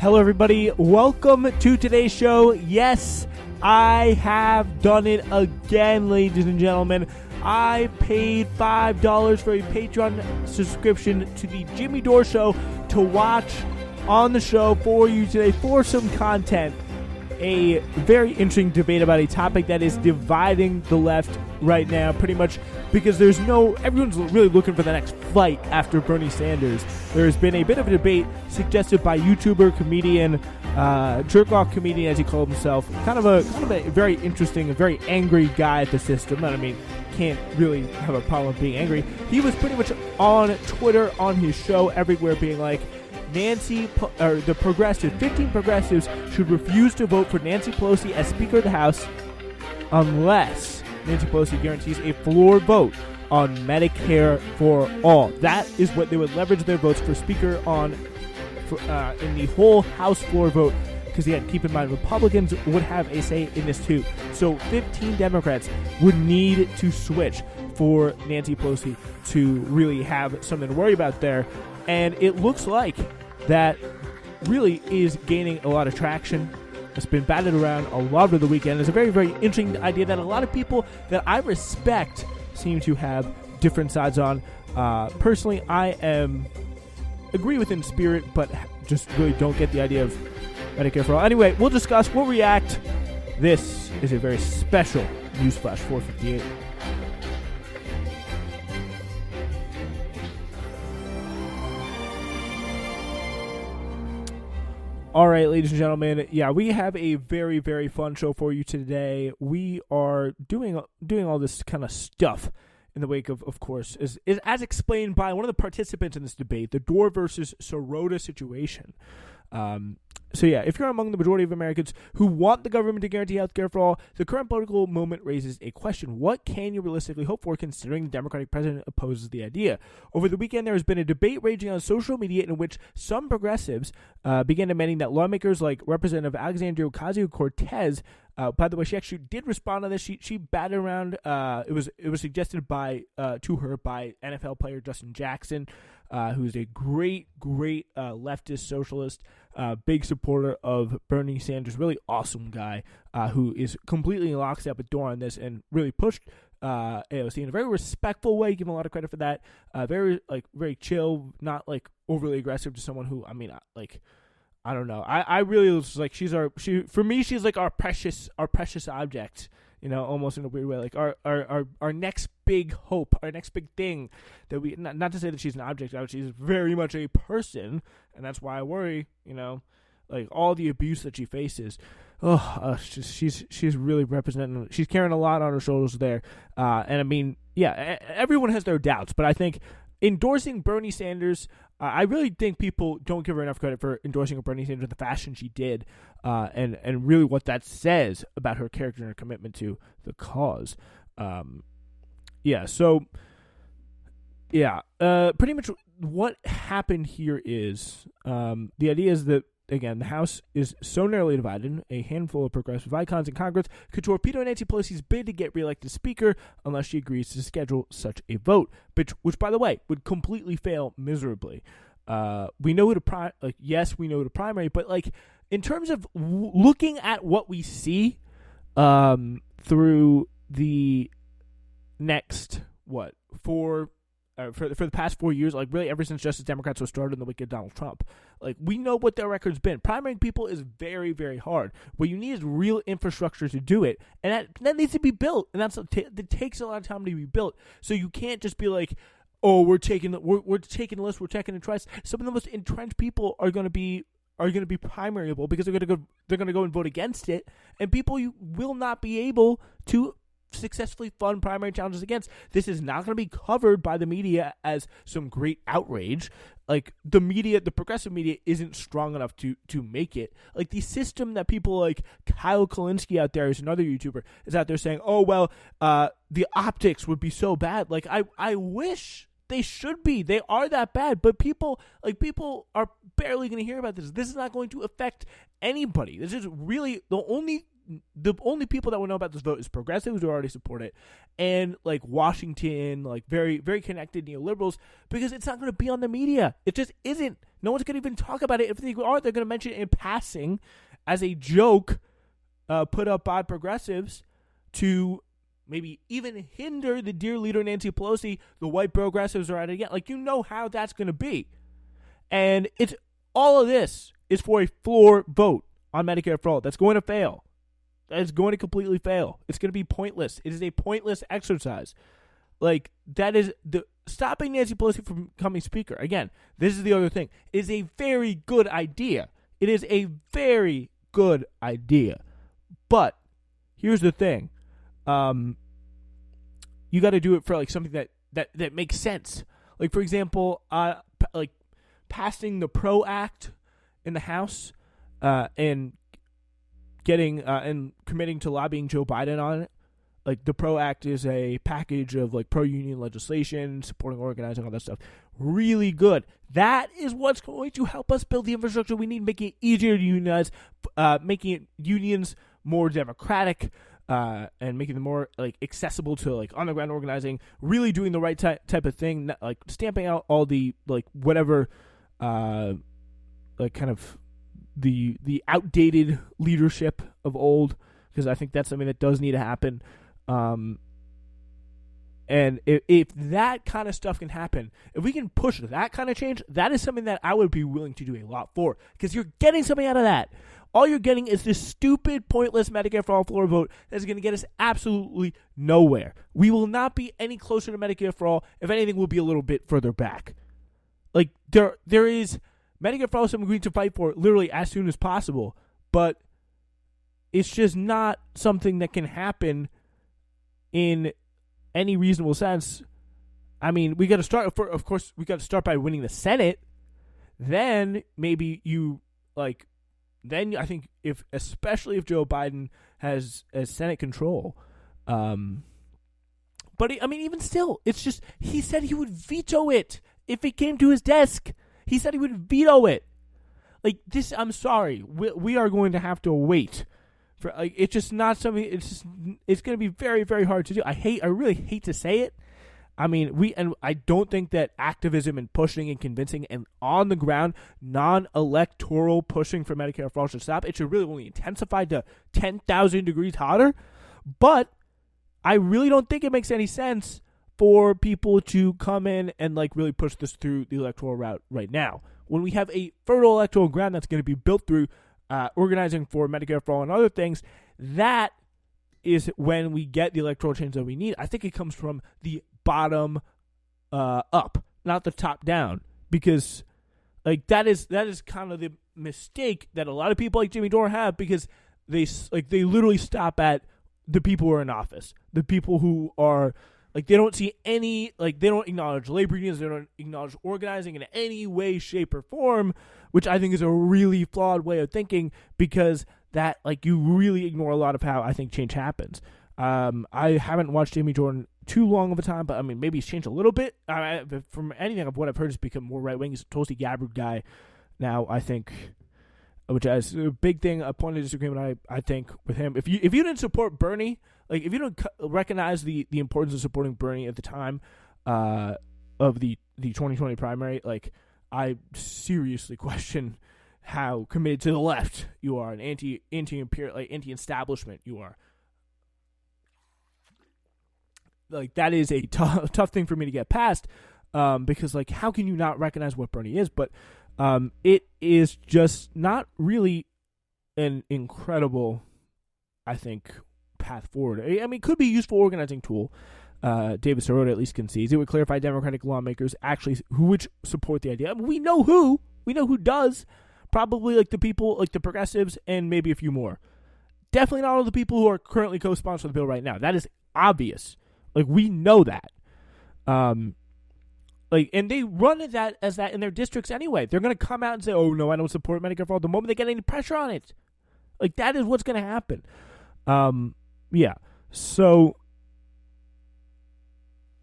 Hello, everybody. Welcome to today's show. Yes, I have done it again, ladies and gentlemen. I paid $5 for a Patreon subscription to the Jimmy Dore Show to watch on the show for you today for some content. A very interesting debate about a topic that is dividing the left right now, pretty much because everyone's really looking for the next fight after Bernie Sanders. There has been a bit of a debate suggested by YouTuber, comedian, jerk-off comedian, as he called himself, kind of a very interesting, a very angry guy at the system. I mean, can't really have a problem with being angry. He was pretty much on Twitter, on his show, everywhere, being like, the progressives, 15 progressives should refuse to vote for Nancy Pelosi as Speaker of the House unless Nancy Pelosi guarantees a floor vote on Medicare For All. That is what they would leverage their votes for Speaker on in the whole House floor vote, because again, keep in mind, Republicans would have a say in this too. So 15 Democrats would need to switch for Nancy Pelosi to really have something to worry about there. And it looks like that really is gaining a lot of traction. It's been batted around a lot over the weekend. It's a very, very interesting idea that a lot of people that I respect seem to have different sides on. Personally, I agree with in spirit, but just really don't get the idea of Medicare for All. Anyway, we'll discuss, we'll react. This is a very special Newsflash 458. All right, ladies and gentlemen, we have a very, very fun show for you today. We are doing all this kind of stuff in the wake of course, is as explained by one of the participants in this debate, the Dore versus Sirota situation. If you're among the majority of Americans who want the government to guarantee health care for all, the current political moment raises a question. What can you realistically hope for considering the Democratic president opposes the idea? Over the weekend, there has been a debate raging on social media in which some progressives began demanding that lawmakers like Representative Alexandria Ocasio-Cortez, by the way, she actually did respond to this. She batted around. It was suggested to her by NFL player Justin Jackson, who's a great leftist socialist, big supporter of Bernie Sanders, really awesome guy, who is completely in lockstep with Dore on this and really pushed AOC in a very respectful way. Give him a lot of credit for that. Very chill, not overly aggressive to someone who, I don't know. I really was like, for me, she's like our precious object, almost in a weird way, like our next big hope, our next big thing that we, not to say that she's an object, she's very much a person, and that's why I worry, all the abuse that she faces. She's really representing, she's carrying a lot on her shoulders there. Everyone has their doubts, but I think endorsing Bernie Sanders, I really think people don't give her enough credit for endorsing Bernie Sanders in the fashion she did, and really what that says about her character and her commitment to the cause. Pretty much what happened here is, the idea is that, again, the House is so narrowly divided, a handful of progressive icons in Congress could torpedo Nancy Pelosi's bid to get reelected Speaker unless she agrees to schedule such a vote, which by the way, would completely fail miserably. We know who to we know who to primary, but in terms of looking at what we see through the next, for the past 4 years, really ever since Justice Democrats were started in the wake of Donald Trump, we know what their record's been. Primarying people is very, very hard. What you need is real infrastructure to do it, and that needs to be built, and that takes a lot of time to be built. So you can't just be like, oh, we're taking the list, we're taking the trust. Some of the most entrenched people are going to be primaryable because they're going to go and vote against it, and people you will not be able to successfully fund primary challenges against. This is not going to be covered by the media as some great outrage. The media, the progressive media, isn't strong enough to make it. The system that people like Kyle Kalinske out there, is another YouTuber, is out there saying, oh, well, the optics would be so bad. I wish they should be. They are that bad, but people are barely going to hear about this. This is not going to affect anybody. This is really the only the only people that will know about this vote is progressives who already support it, and like Washington, like very, very connected neoliberals, because it's not going to be on the media. It just isn't. No one's going to even talk about it. If they are, they're going to mention it in passing as a joke put up by progressives to maybe even hinder the dear leader Nancy Pelosi. The white progressives are at it again. Like, you know how that's going to be. And it's all of this is for a floor vote on Medicare for All. That's going to fail. That is going to completely fail. It's going to be pointless. It is a pointless exercise. Like, that is the stopping Nancy Pelosi from becoming speaker. Again, this is the other thing. It is a very good idea. It is a very good idea. But here's the thing. You got to do it for like something that makes sense. Like, for example, like passing the PRO Act in the House and getting and committing to lobbying Joe Biden on it. Like, the PRO Act is a package of like pro-union legislation, supporting organizing, all that stuff. Really good. That is what's going to help us build the infrastructure we need, making it easier to unionize, making it unions more democratic, and making them more like accessible to like on the ground organizing. Really doing the right type of thing, like stamping out all the like whatever, like kind of the outdated leadership of old, because I think that's something that does need to happen. And if that kind of stuff can happen, if we can push that kind of change, that is something that I would be willing to do a lot for, because you're getting something out of that. All you're getting is this stupid, pointless Medicare for All floor vote that's going to get us absolutely nowhere. We will not be any closer to Medicare for All. If anything, we'll be a little bit further back. Like, there is Medicare for All, something we need to fight for literally as soon as possible, but it's just not something that can happen in any reasonable sense. I mean, we got to start. Of course, we got to start by winning the Senate. Then maybe you like. Then I think especially if Joe Biden has Senate control, but I mean, even still, it's just he said he would veto it if it came to his desk. He said he would veto it. Like this, I'm sorry, we are going to have to wait. For like, it's just not something. It's going to be very, very hard to do. I really hate to say it. I mean, I don't think that activism and pushing and convincing and on the ground non-electoral pushing for Medicare for All should stop. It should really only intensify to 10,000 degrees hotter. But I really don't think it makes any sense for people to come in and like really push this through the electoral route right now, when we have a fertile electoral ground that's going to be built through organizing for Medicare for All and other things. That is when we get the electoral change that we need. I think it comes from the bottom up, not the top down, because like that is kind of the mistake that a lot of people like Jimmy Dore have, because they literally stop at the people who are in office, the people who are like, they don't see any, like, they don't acknowledge labor unions, they don't acknowledge organizing in any way, shape, or form, which I think is a really flawed way of thinking, because that, like, you really ignore a lot of how I think change happens. I haven't watched Jimmy Dore in too long of a time, but I mean, maybe he's changed a little bit. From anything of what I've heard, he's become more right-wing. He's a Tulsi Gabbard guy now, I think, which is a big thing, a point of disagreement, I think, with him. If you didn't support Bernie, like, if you don't recognize the importance of supporting Bernie at the time of the 2020 primary, like, I seriously question how committed to the left you are, and anti-imperial, like, anti-establishment you are. Like, that is a tough thing for me to get past, because, like, how can you not recognize what Bernie is? But it is just not really an incredible, I think, path forward. I mean, it could be a useful organizing tool. David Sirota at least concedes it would clarify Democratic lawmakers actually who would support the idea. I mean, we know who does. Probably like the people, like the progressives, and maybe a few more. Definitely not all the people who are currently co-sponsoring the bill right now. That is obvious. Like, we know that. Like, and they run that as that in their districts anyway. They're going to come out and say, "Oh no, I don't support Medicare for All," the moment they get any pressure on it. Like, that is what's going to happen. Yeah. So,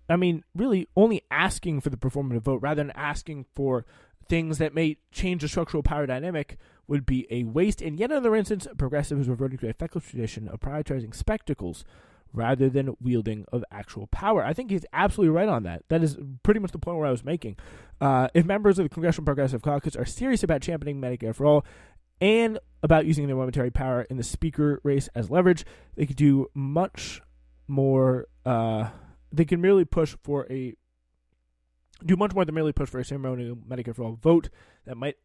I mean, really only asking for the performative vote rather than asking for things that may change the structural power dynamic would be a waste. In yet another instance, progressive is reverting to a feckless tradition of prioritizing spectacles rather than wielding of actual power. I think he's absolutely right on that. That is pretty much the point where I was making. If members of the Congressional Progressive Caucus are serious about championing Medicare for All and about using their momentary power in the speaker race as leverage, they could do much more. They can merely push for do much more than merely push for a ceremonial Medicare for All vote that might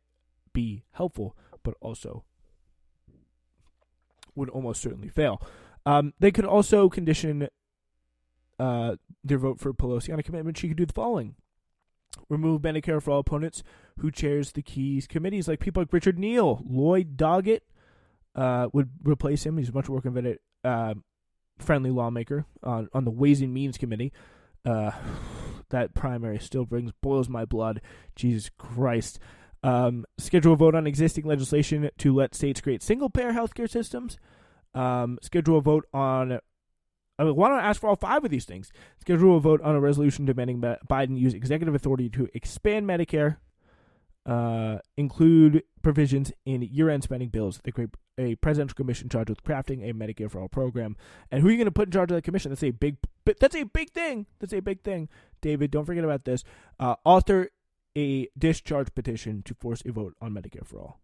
be helpful, but also would almost certainly fail. They could also condition their vote for Pelosi on a commitment. She could do the following: remove Medicare for All opponents who chairs the key committees, like people like Richard Neal. Lloyd Doggett would replace him. He's a much more convenient, friendly lawmaker on the Ways and Means Committee. That primary still boils my blood. Jesus Christ. Schedule a vote on existing legislation to let states create single-payer healthcare systems. Schedule a vote on... why don't I ask for all 5 of these things? Schedule a vote on a resolution demanding Biden use executive authority to expand Medicare. Include provisions in year-end spending bills that create a presidential commission charged with crafting a Medicare for All program. And who are you going to put in charge of that commission? That's a big thing. That's a big thing. David, don't forget about this. Author a discharge petition to force a vote on Medicare for All.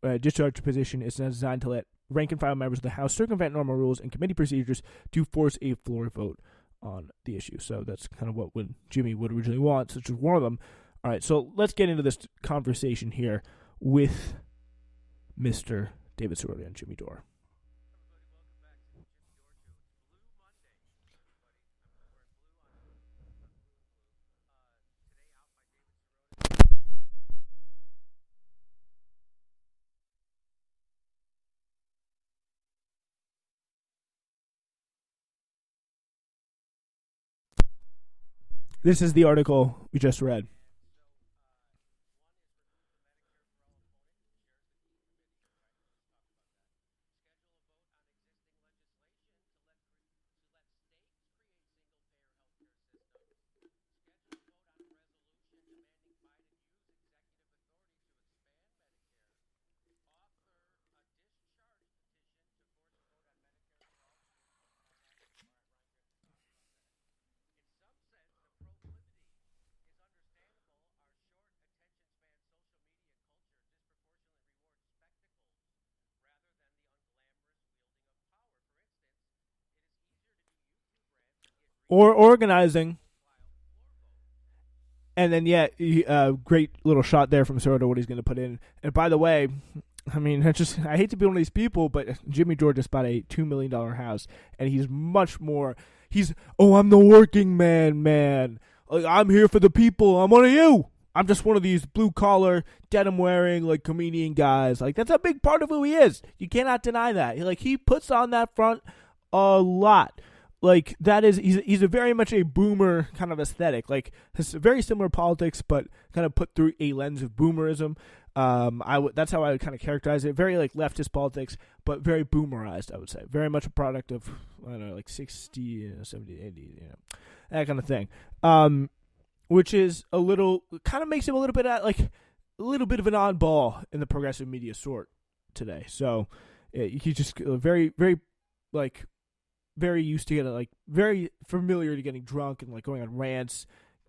A discharge petition is designed to let rank-and-file members of the House circumvent normal rules and committee procedures to force a floor vote on the issue. So that's kind of what Jimmy would originally want, such as one of them. All right, so let's get into this conversation here with Mr. David Cerrone and Jimmy Dore. This is the article we just read. Or organizing. And then, great little shot there from Cerrone, what he's going to put in. And by the way, I mean, I hate to be one of these people, but Jimmy Dore just bought a $2 million house, and he's much more, I'm the working man. Like, I'm here for the people. I'm one of you. I'm just one of these blue-collar, denim-wearing, like, comedian guys. Like, that's a big part of who he is. You cannot deny that. Like, he puts on that front a lot. Like, that is, he's a very much a boomer kind of aesthetic. Like, has very similar politics, but kind of put through a lens of boomerism. That's how I would kind of characterize it. Very, like, leftist politics, but very boomerized, I would say. Very much a product of, I don't know, like 60, 70, 80, that kind of thing. Which is kind of makes him a little bit of an oddball in the progressive media sort today. So, he's just very, very, like, very used to getting, like, very familiar to getting drunk and, like, going on rants,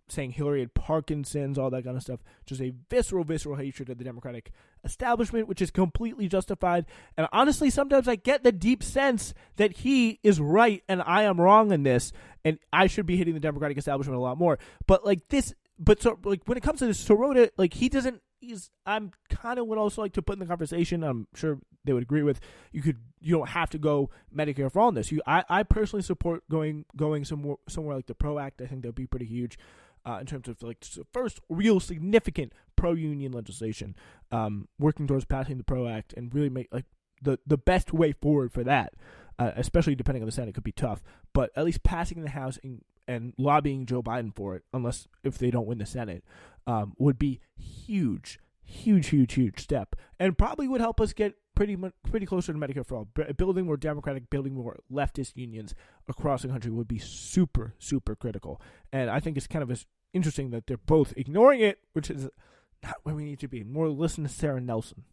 saying Hillary had Parkinson's, all that kind of stuff. Just a visceral hatred of the Democratic establishment, which is completely justified. And honestly, sometimes I get the deep sense that he is right and I am wrong in this, and I should be hitting the Democratic establishment a lot more. But, like, when it comes to this Cerrone, like, I'm kind of would also like to put in the conversation, I'm sure they would agree with, you don't have to go Medicare for All in this. I personally support going somewhere like the PRO Act. I think that would be pretty huge in terms of, like, first real significant pro-union legislation, working towards passing the PRO Act and really make, like, the best way forward for that, especially depending on the Senate, could be tough, but at least passing the House and lobbying Joe Biden for it, if they don't win the Senate, would be huge step, and probably would help us get pretty closer to Medicare for All. Building more democratic, building more leftist unions across the country would be super, super critical. And I think it's kind of interesting that they're both ignoring it, which is not where we need to be. More listen to Sarah Nelson.